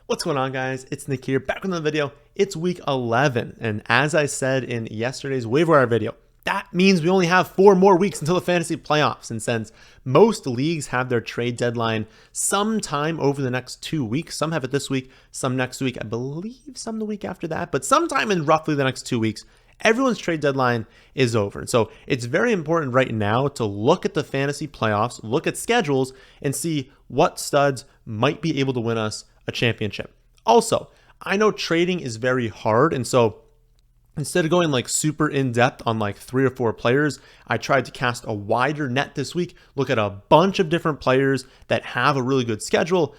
What's going on, guys? It's Nick here, back with another video. It's week 11, and as I said in yesterday's waiver wire video, that means we only have 4 more weeks until the fantasy playoffs. And since most leagues have their trade deadline sometime over the next 2 weeks, some have it this week, some next week, I believe some the week after that, but sometime in roughly the next 2 weeks, everyone's trade deadline is over. And so it's very important right now to look at the fantasy playoffs, look at schedules, and see what studs might be able to win us a championship. Also, I know trading is very hard, and so instead of going like super in depth on like 3 or 4 players, I tried to cast a wider net this week, look at a bunch of different players that have a really good schedule,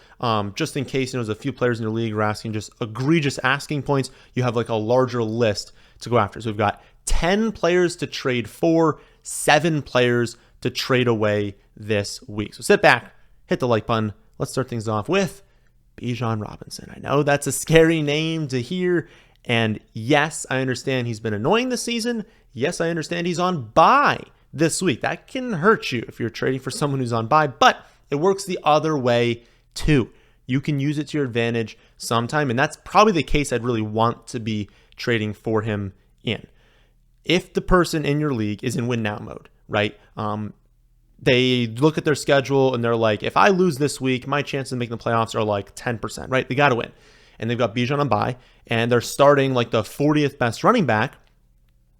just in case there's a few players in your league who are asking just egregious asking points. You have like a larger list to go after. So we've got 10 players to trade for, 7 players to trade away this week. So sit back, hit the like button. Let's start things off with Bijan Robinson. I know that's a scary name to hear, and yes, I understand he's been annoying this season. Yes, I understand he's on bye this week. That can hurt you if you're trading for someone who's on bye, but it works the other way too. You can use it to your advantage sometime, and that's probably the case I'd really want to be trading for him in. If the person in your league is in win now mode, right? They look at their schedule and they're like, if I lose this week, my chances of making the playoffs are like 10%, right? They got to win. And they've got Bijan on bye, and they're starting like the 40th best running back.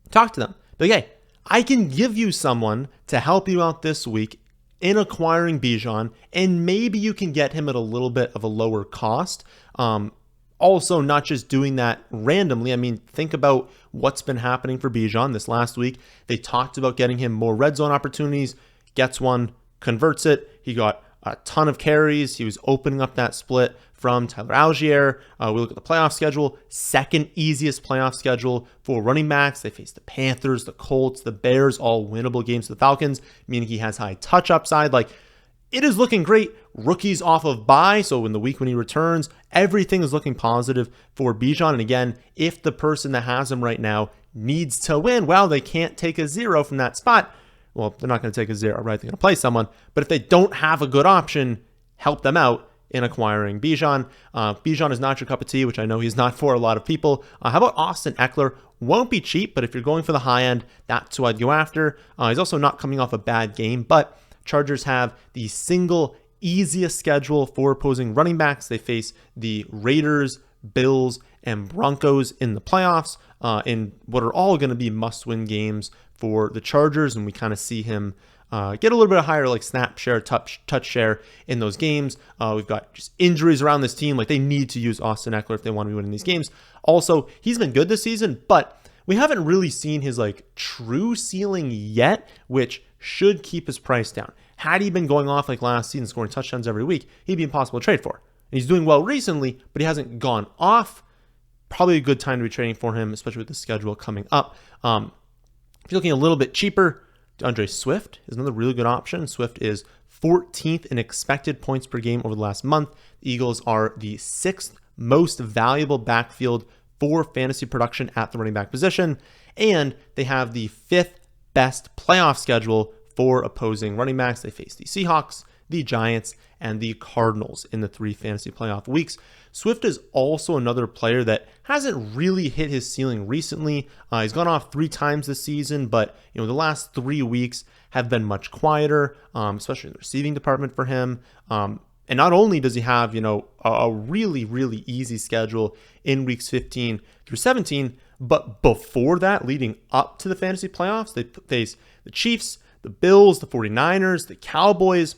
Talk to them. Be like, hey, I can give you someone to help you out this week in acquiring Bijan, and maybe you can get him at a little bit of a lower cost. Also, not just doing that randomly. I mean, think about what's been happening for Bijan this last week. They talked about getting him more red zone opportunities. Gets one, converts it. He got a ton of carries. He was opening up that split from Tyler Algier. We look at the playoff schedule, second easiest playoff schedule for running backs. They face the Panthers, the Colts, the Bears, all winnable games to the Falcons, meaning he has high touch upside. Like, it is looking great. Rookies off of bye, so in the week when he returns, everything is looking positive for Bijan. And again, if the person that has him right now needs to win, well, they can't take a 0 from that spot. Well, they're not going to take a 0, right? They're going to play someone. But if they don't have a good option, help them out in acquiring Bijan. Bijan is not your cup of tea, which I know he's not for a lot of people. How about Austin Ekeler? Won't be cheap, but if you're going for the high end, that's who I'd go after. He's also not coming off a bad game, but Chargers have the single easiest schedule for opposing running backs. They face the Raiders, Bills, and Broncos in the playoffs, in what are all going to be must-win games for the Chargers, and we kind of see him get a little bit higher like snap share, touch share in those games. We've got just injuries around this team. Like, they need to use Austin Ekeler if they want to be winning these games. Also, he's been good this season, but we haven't really seen his like true ceiling yet, which should keep his price down. Had he been going off like last season, scoring touchdowns every week, he'd be impossible to trade for. And he's doing well recently, but he hasn't gone off. Probably a good time to be trading for him, especially with the schedule coming up. If you're looking a little bit cheaper, DeAndre Swift is another really good option. Swift is 14th in expected points per game over the last month. The Eagles are the 6th most valuable backfield for fantasy production at the running back position, and they have the 5th best playoff schedule for opposing running backs. They face the Seahawks, the Giants, and the Cardinals in the 3 fantasy playoff weeks. Swift is also another player that hasn't really hit his ceiling recently. He's gone off 3 times this season, but the last 3 weeks have been much quieter, especially in the receiving department for him. And not only does he have a really, really easy schedule in weeks 15 through 17, but before that, leading up to the fantasy playoffs, they face the Chiefs, the Bills, the 49ers, the Cowboys.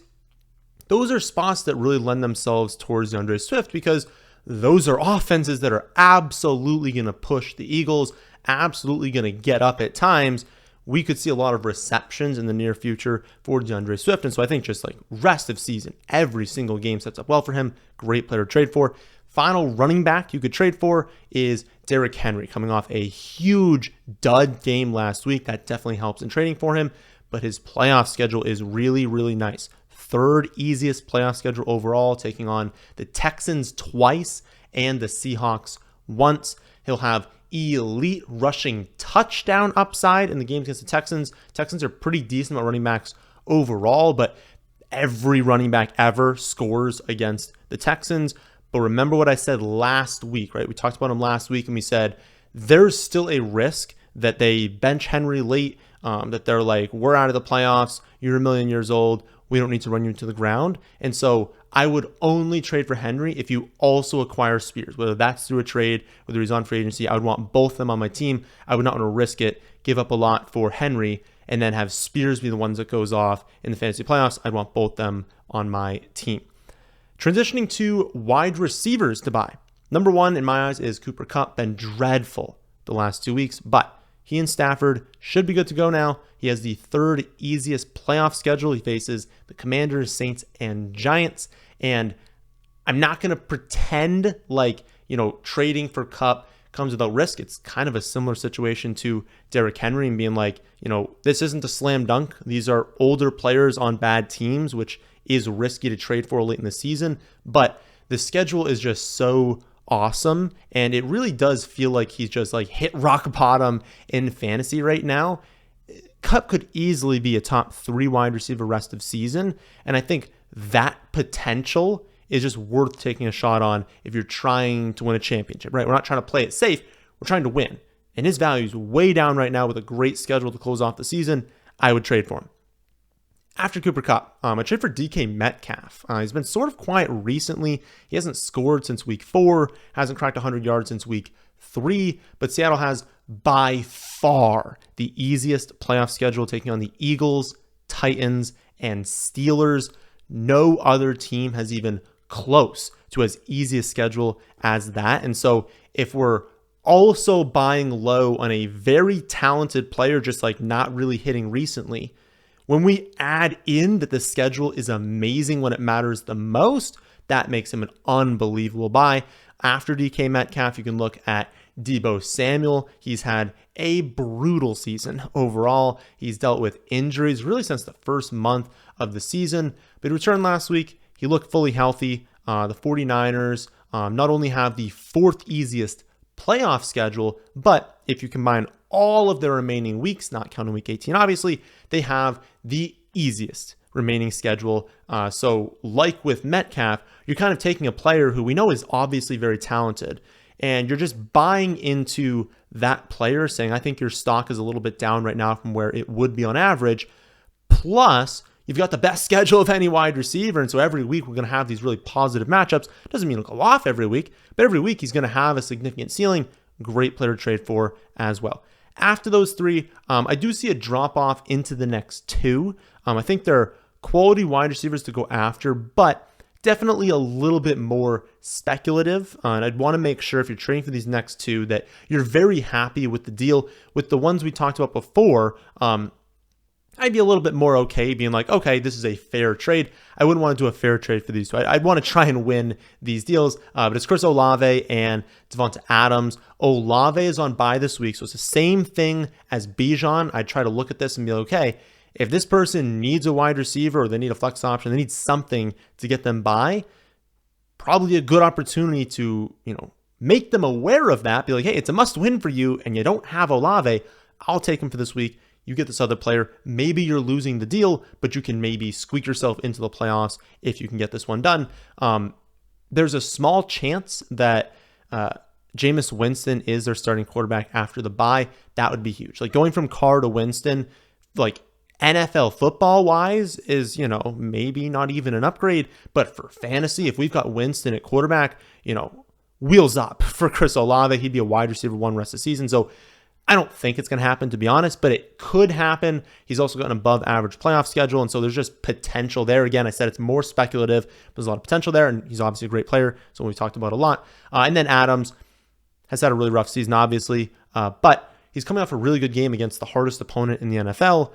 Those are spots that really lend themselves towards DeAndre Swift, because those are offenses that are absolutely going to push the Eagles, absolutely going to get up at times. We could see a lot of receptions in the near future for DeAndre Swift. And so I think just like rest of season, every single game sets up well for him. Great player to trade for. Final running back you could trade for is Derrick Henry, coming off a huge dud game last week. That definitely helps in trading for him. But his playoff schedule is really, really nice. 3rd easiest playoff schedule overall, taking on the Texans twice and the Seahawks once. He'll have elite rushing touchdown upside in the games against the Texans. Texans are pretty decent at running backs overall, but every running back ever scores against the Texans. But remember what I said last week, right? We talked about him last week and we said there's still a risk that they bench Henry late, that they're like, we're out of the playoffs, you're a million years old, we don't need to run you into the ground. And so I would only trade for Henry if you also acquire Spears, whether that's through a trade, whether he's on free agency. I would want both of them on my team. I would not want to risk it, give up a lot for Henry, and then have Spears be the ones that goes off in the fantasy playoffs. I'd want both them on my team. Transitioning to wide receivers to buy. Number one in my eyes is Cooper Kupp. Been dreadful the last 2 weeks, but he and Stafford should be good to go now. He has the third easiest playoff schedule. He faces the Commanders, Saints, and Giants. And I'm not going to pretend like, trading for Kupp comes without risk. It's kind of a similar situation to Derrick Henry and being like, this isn't a slam dunk. These are older players on bad teams, which is risky to trade for late in the season. But the schedule is just so awesome, and it really does feel like he's just like hit rock bottom in fantasy right now. Kupp could easily be a top 3 wide receiver rest of season, and I think that potential is just worth taking a shot on if you're trying to win a championship, right? We're not trying to play it safe, we're trying to win, and his value is way down right now with a great schedule to close off the season. I would trade for him. After Cooper Kupp, I trade for DK Metcalf. He's been sort of quiet recently. He hasn't scored since week 4, hasn't cracked 100 yards since week 3, but Seattle has by far the easiest playoff schedule, taking on the Eagles, Titans, and Steelers. No other team has even close to as easy a schedule as that. And so if we're also buying low on a very talented player, just like not really hitting recently, when we add in that the schedule is amazing when it matters the most, that makes him an unbelievable buy. After DK Metcalf, you can look at Deebo Samuel. He's had a brutal season overall. He's dealt with injuries really since the first month of the season, but he returned last week. He looked fully healthy. The 49ers not only have the 4th easiest playoff schedule, but if you combine all of their remaining weeks, not counting week 18, obviously, they have the easiest remaining schedule. So like with Metcalf, you're kind of taking a player who we know is obviously very talented, and you're just buying into that player, saying, I think your stock is a little bit down right now from where it would be on average. Plus, you've got the best schedule of any wide receiver, and so every week we're going to have these really positive matchups. Doesn't mean it'll go off every week, but every week he's going to have a significant ceiling. Great player to trade for as well. After those 3, I do see a drop-off into the next 2. I think they're quality wide receivers to go after, but definitely a little bit more speculative. And I'd want to make sure if you're trading for these next 2 that you're very happy with the deal. With the ones we talked about before, I'd be a little bit more okay being like, okay, this is a fair trade. I wouldn't want to do a fair trade for these 2. I'd want to try and win these deals, but it's Chris Olave and Devonta Adams. Olave is on bye this week, so it's the same thing as Bijan. I'd try to look at this and be like, okay, if this person needs a wide receiver or they need a flex option, they need something to get them by, probably a good opportunity to, make them aware of that. Be like, hey, it's a must win for you and you don't have Olave. I'll take him for this week. You get this other player. Maybe you're losing the deal, but you can maybe squeak yourself into the playoffs if you can get this one done. There's a small chance that Jameis Winston is their starting quarterback after the bye. That would be huge. Like going from Carr to Winston, like NFL football wise is, maybe not even an upgrade, but for fantasy, if we've got Winston at quarterback, wheels up for Chris Olave. He'd be a wide receiver 1 rest of the season. So I don't think it's going to happen, to be honest, but it could happen. He's also got an above average playoff schedule, and so there's just potential there. Again, I said it's more speculative, but there's a lot of potential there, and he's obviously a great player, so we've talked about a lot. And then Adams has had a really rough season, obviously, but he's coming off a really good game against the hardest opponent in the NFL.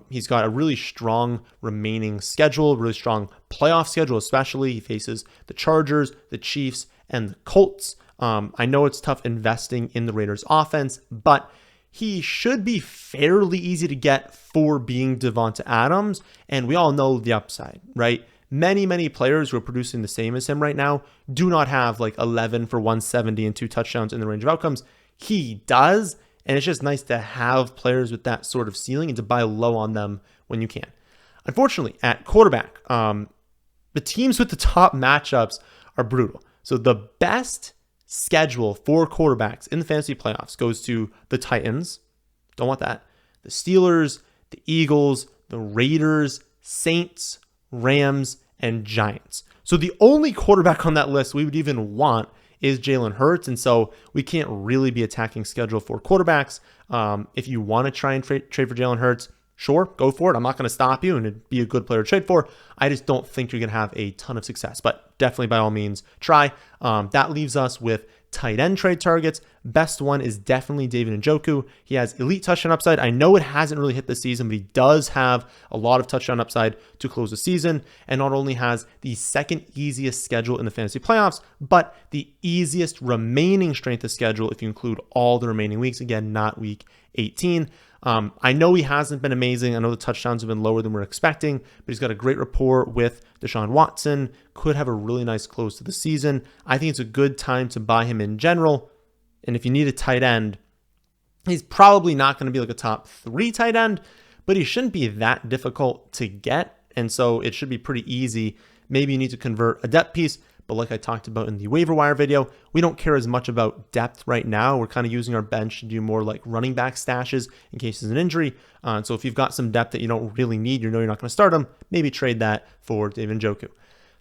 He's got a really strong remaining schedule, really strong playoff schedule, especially. He faces the Chargers, the Chiefs, and the Colts. I know it's tough investing in the Raiders offense, but he should be fairly easy to get for being Devonta Adams. And we all know the upside, right? Many players who are producing the same as him right now do not have like 11 for 170 and 2 touchdowns in the range of outcomes. He does. And it's just nice to have players with that sort of ceiling and to buy low on them when you can. Unfortunately, at quarterback, the teams with the top matchups are brutal. So the best schedule for quarterbacks in the fantasy playoffs goes to the Titans. Don't want that. The Steelers, the Eagles, the Raiders, Saints, Rams, and Giants. So the only quarterback on that list we would even want is Jalen Hurts. And so we can't really be attacking schedule for quarterbacks. If you want to try and trade for Jalen Hurts, sure, go for it. I'm not going to stop you, and it'd be a good player to trade for. I just don't think you're going to have a ton of success, but definitely by all means try. That leaves us with tight end trade targets. Best one is definitely David Njoku. He has elite touchdown upside. I know it hasn't really hit the season, but he does have a lot of touchdown upside to close the season, and not only has the second easiest schedule in the fantasy playoffs, but the easiest remaining strength of schedule if you include all the remaining weeks. Again, not week 18. I know he hasn't been amazing. I know the touchdowns have been lower than we're expecting, but he's got a great rapport with Deshaun Watson, could have a really nice close to the season. I think it's a good time to buy him in general. And if you need a tight end, he's probably not going to be like a top 3 tight end, but he shouldn't be that difficult to get. And so it should be pretty easy. Maybe you need to convert a depth piece, but like I talked about in the waiver wire video, we don't care as much about depth right now. We're kind of using our bench to do more like running back stashes in case there's an injury. So if you've got some depth that you don't really need, you know you're not going to start them, maybe trade that for David Njoku.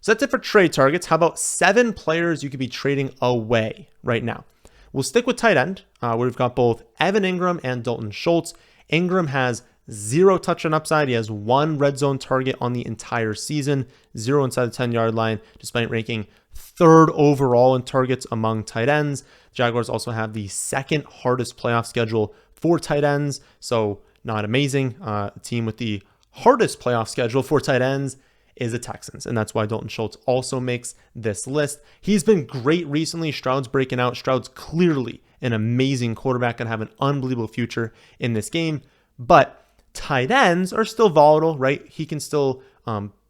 So that's it for trade targets. How about 7 players you could be trading away right now? We'll stick with tight end, where we've got both Evan Engram and Dalton Schultz. Engram has 0 touchdown upside. He has 1 red zone target on the entire season, 0 inside the 10-yard line, despite ranking 3rd overall in targets among tight ends. Jaguars also have the 2nd hardest playoff schedule for tight ends, so not amazing. The team with the hardest playoff schedule for tight ends is the Texans, and that's why Dalton Schultz also makes this list. He's been great recently. Stroud's breaking out. Stroud's clearly an amazing quarterback and have an unbelievable future in this game, but tight ends are still volatile, right? He can still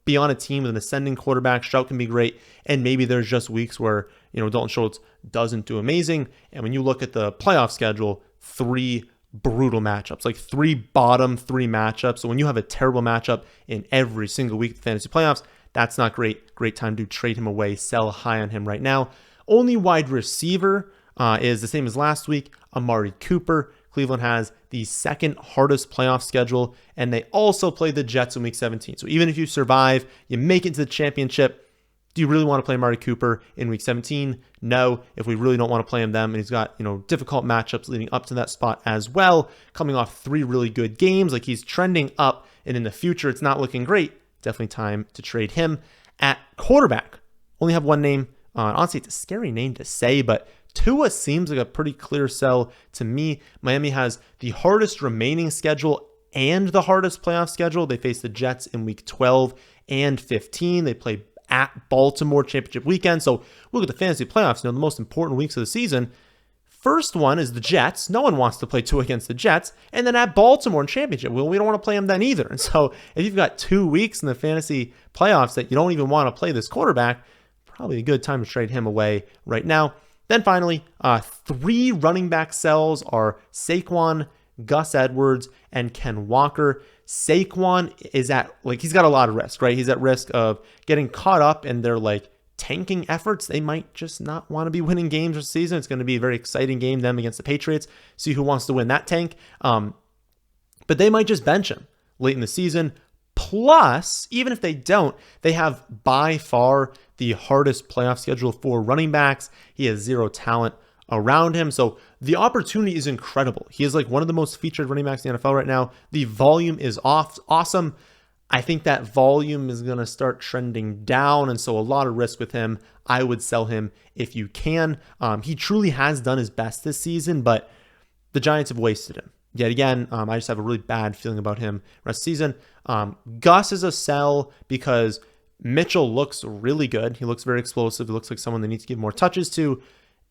be on a team with an ascending quarterback. Stroud can be great, and maybe there's just weeks where, Dalton Schultz doesn't do amazing. And when you look at the playoff schedule, 3 brutal matchups, like 3 bottom 3 matchups. So when you have a terrible matchup in every single week of the fantasy playoffs, that's not great. Great time to trade him away, sell high on him right now. Only wide receiver is the same as last week, Amari Cooper. Cleveland has the 2nd hardest playoff schedule, and they also play the Jets in week 17. So even if you survive, you make it to the championship, do you really want to play Amari Cooper in week 17? No. If we really don't want to play him then, and he's got, difficult matchups leading up to that spot as well, coming off 3 really good games, like he's trending up, and in the future, it's not looking great. Definitely time to trade him. At quarterback, only have one name. Honestly, it's a scary name to say, but Tua seems like a pretty clear sell to me. Miami has the hardest remaining schedule and the hardest playoff schedule. They face the Jets in week 12 and 15. They play at Baltimore championship weekend. So look at the fantasy playoffs, the most important weeks of the season. First one is the Jets. No one wants to play Tua against the Jets. And then at Baltimore in championship, well, we don't want to play them then either. And so if you've got 2 weeks in the fantasy playoffs that you don't even want to play this quarterback, probably a good time to trade him away right now. Then finally, 3 running back sells are Saquon, Gus Edwards, and Ken Walker. Saquon is he's got a lot of risk, right? He's at risk of getting caught up in their tanking efforts. They might just not want to be winning games this season. It's going to be a very exciting game, them against the Patriots. See who wants to win that tank. But they might just bench him late in the season. Plus, even if they don't, they have by far the hardest playoff schedule for running backs. He has 0 talent around him. So the opportunity is incredible. He is one of the most featured running backs in the NFL right now. The volume is awesome. I think that volume is going to start trending down. And so a lot of risk with him. I would sell him if you can. He truly has done his best this season, but the Giants have wasted him. Yet again, I just have a really bad feeling about him rest of the season. Gus is a sell because Mitchell looks really good. He looks very explosive. He looks like someone they need to give more touches to.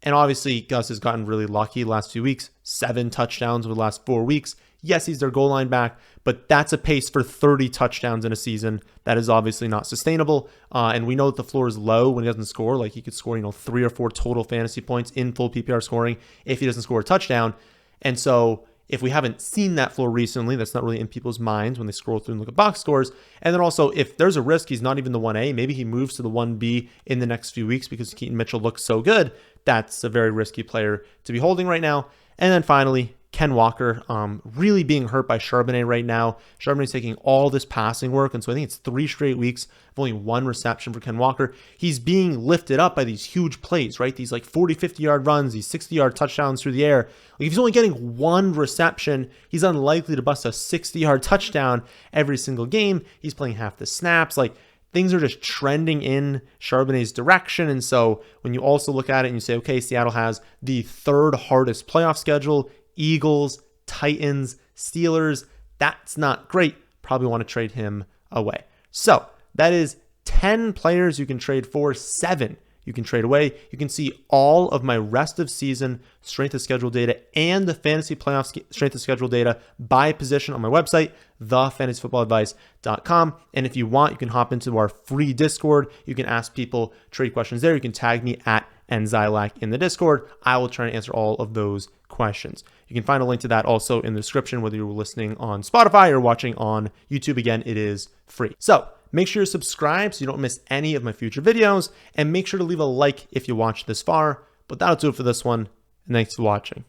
And obviously, Gus has gotten really lucky the last few weeks. 7 touchdowns over the last 4 weeks. Yes, he's their goal line back, but that's a pace for 30 touchdowns in a season. That is obviously not sustainable. And we know that the floor is low when he doesn't score. He could score, 3 or 4 total fantasy points in full PPR scoring if he doesn't score a touchdown. And so if we haven't seen that floor recently, that's not really in people's minds when they scroll through and look at box scores. And then also, if there's a risk he's not even the 1A, maybe he moves to the 1B in the next few weeks because Keaton Mitchell looks so good. That's a very risky player to be holding right now. And then finally, Ken Walker, really being hurt by Charbonnet right now. Charbonnet's taking all this passing work, and so I think it's 3 straight weeks of only 1 reception for Ken Walker. He's being lifted up by these huge plays, right? These like 40, 50-yard runs, these 60-yard touchdowns through the air. Like if he's only getting 1 reception, he's unlikely to bust a 60-yard touchdown every single game. He's playing half the snaps. Like things are just trending in Charbonnet's direction, and so when you also look at it and you say, okay, Seattle has the 3rd hardest playoff schedule, Eagles, Titans, Steelers. That's not great. Probably want to trade him away. So that is 10 players you can trade for, 7 you can trade away. You can see all of my rest of season strength of schedule data and the fantasy playoff strength of schedule data by position on my website, thefantasyfootballadvice.com. And if you want, you can hop into our free Discord. You can ask people trade questions there. You can tag me at NZylak in the Discord. I will try to answer all of those questions. You can find a link to that also in the description, whether you're listening on Spotify or watching on YouTube. Again, it is free. So make sure you subscribe so you don't miss any of my future videos, and make sure to leave a like if you watched this far. But that'll do it for this one, and thanks for watching.